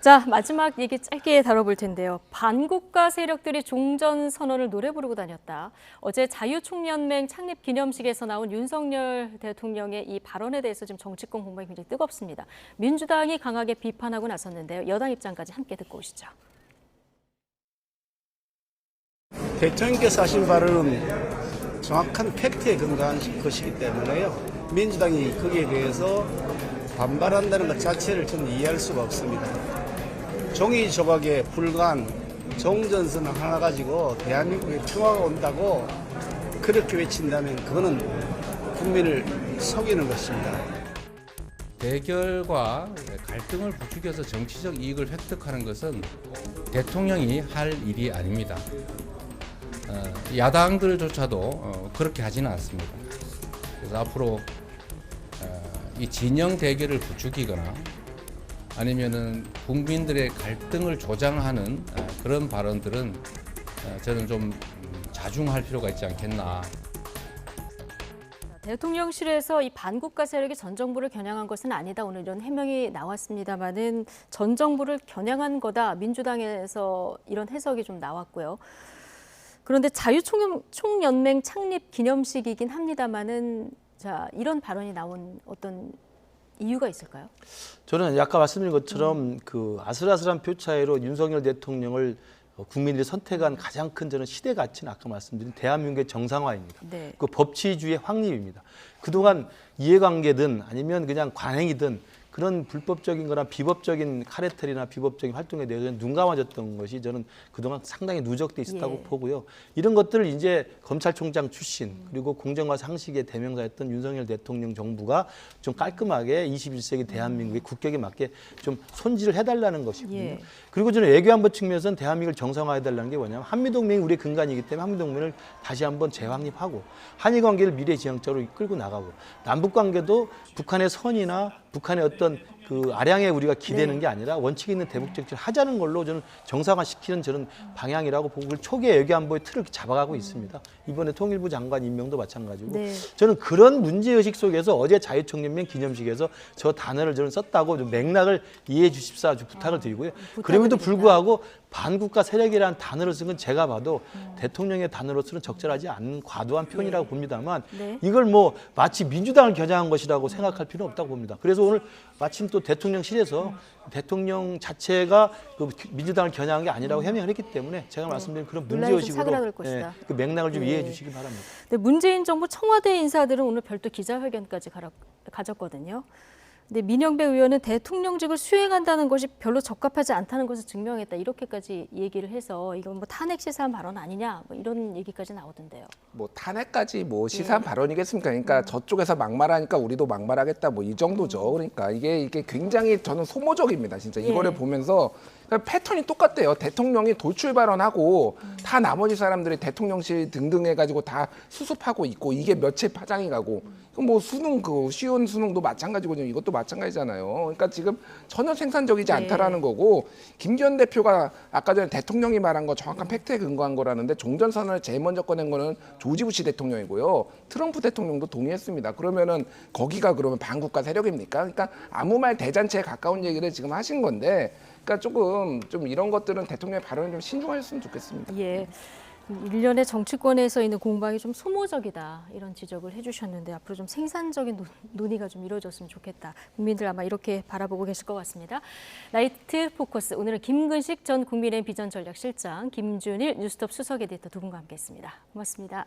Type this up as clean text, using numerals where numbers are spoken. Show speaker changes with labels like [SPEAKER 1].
[SPEAKER 1] 자, 마지막 얘기 짧게 다뤄볼 텐데요. 반국가 세력들이 종전 선언을 노래 부르고 다녔다. 어제 자유총연맹 창립 기념식에서 나온 윤석열 대통령의 이 발언에 대해서 지금 정치권 공방이 굉장히 뜨겁습니다. 민주당이 강하게 비판하고 나섰는데요. 여당 입장까지 함께 듣고 오시죠.
[SPEAKER 2] 대통령께서 하신 발언은 정확한 팩트에 근거한 것이기 때문에요. 민주당이 거기에 대해서 반발한다는 것 자체를 저는 이해할 수가 없습니다. 종이 조각에 불과한 종전선언 하나 가지고 대한민국에 평화가 온다고 그렇게 외친다면 그거는 국민을 속이는 것입니다.
[SPEAKER 3] 대결과 갈등을 부추겨서 정치적 이익을 획득하는 것은 대통령이 할 일이 아닙니다. 야당들조차도 그렇게 하지는 않습니다. 그래서 앞으로 이 진영 대결을 부추기거나 아니면은 국민들의 갈등을 조장하는 그런 발언들은 저는 좀 자중할 필요가 있지 않겠나.
[SPEAKER 1] 대통령실에서 이 반국가 세력이 전 정부를 겨냥한 것은 아니다. 오늘 이런 해명이 나왔습니다만은 전 정부를 겨냥한 거다. 민주당에서 이런 해석이 좀 나왔고요. 그런데 자유총연맹 창립 기념식이긴 합니다만은 자, 이런 발언이 나온 어떤 이유가 있을까요?
[SPEAKER 4] 저는 아까 말씀드린 것처럼 그 아슬아슬한 표 차이로 윤석열 대통령을 국민들이 선택한 가장 큰 저는 시대 가치는 아까 말씀드린 대한민국의 정상화입니다.
[SPEAKER 1] 네.
[SPEAKER 4] 그 법치주의의 확립입니다. 그동안 이해관계든 아니면 그냥 관행이든 그런 불법적인 거나 비법적인 카르텔이나 비법적인 활동에 대해서 눈 감아줬던 것이 저는 그동안 상당히 누적돼 있었다고 보고요. 이런 것들을 이제 검찰총장 출신 그리고 공정과 상식의 대명사였던 윤석열 대통령 정부가 좀 깔끔하게 21세기 대한민국의 국격에 맞게 좀 손질을 해달라는 것이거든요. 그리고 저는 외교안보 측면에서는 대한민국을 정상화해달라는 게 뭐냐면 한미동맹이 우리의 근간이기 때문에 한미동맹을 다시 한번 재확립하고 한일관계를 미래지향적으로 이끌고 나가고 남북관계도 북한의 선이나 북한의 어떤 그 아량에 우리가 기대는 게 아니라 원칙 있는 대북 정책을 하자는 걸로 저는 정상화시키는 저는 방향이라고 보고 그걸 초기에 외교안보의 틀을 잡아가고 있습니다. 이번에 통일부 장관 임명도 마찬가지고 저는 그런 문제의식 속에서 어제 자유총연맹 기념식에서 저 단어를 저는 썼다고 좀 맥락을 이해해 주십사 부탁을 드리고요. 그럼에도 불구하고 반국가 세력이라는 단어를 쓴 건 제가 봐도 대통령의 단어로서는 적절하지 않은 과도한 표현이라고 봅니다만 이걸 뭐 마치 민주당을 겨냥한 것이라고 생각할 필요는 없다고 봅니다. 그래서 오늘 마침 또 대통령실에서 대통령 자체가 그 민주당을 겨냥한 게 아니라고 해명을 했기 때문에 제가 말씀드린 그런 문제의식으로 그 맥락을 좀 이해해 주시기 바랍니다.
[SPEAKER 1] 문재인 정부 청와대 인사들은 오늘 별도 기자회견까지 가졌거든요. 근데 민영배 의원은 대통령직을 수행한다는 것이 별로 적합하지 않다는 것을 증명했다. 이렇게까지 얘기를 해서 이건 뭐 탄핵 시사한 발언 아니냐 뭐 이런 얘기까지 나오던데요.
[SPEAKER 5] 뭐 탄핵까지 뭐 시사한 발언이겠습니까? 그러니까 저쪽에서 막말하니까 우리도 막말하겠다 뭐 이 정도죠. 그러니까 이게 굉장히 저는 소모적입니다. 진짜 이거를 보면서 그러니까 패턴이 똑같대요. 대통령이 돌출 발언하고 다 나머지 사람들이 대통령실 등등 해가지고 다 수습하고 있고 이게 며칠 파장이 가고 뭐 수능 그 쉬운 수능도 마찬가지고 이것도 마찬가지잖아요. 그러니까 지금 전혀 생산적이지 않다라는 거고 김기현 대표가 아까 전에 대통령이 말한 거 정확한 팩트에 근거한 거라는데 종전선언을 제일 먼저 꺼낸 거는 조지 부시 대통령이고요. 트럼프 대통령도 동의했습니다. 그러면은 거기가 그러면 반국가 세력입니까? 그러니까 아무 말 대잔치에 가까운 얘기를 지금 하신 건데. 그러니까 조금 좀 이런 것들은 대통령의 발언을 좀 신중했으면 좋겠습니다.
[SPEAKER 1] 예. 일련의 정치권에서 있는 공방이 좀 소모적이다 이런 지적을 해주셨는데 앞으로 좀 생산적인 논의가 좀 이루어졌으면 좋겠다. 국민들 아마 이렇게 바라보고 계실 것 같습니다. 나이트 포커스 오늘은 김근식 전 국민의힘 비전전략실장, 김준일 뉴스톱 수석 에디터 두 분과 함께했습니다. 고맙습니다.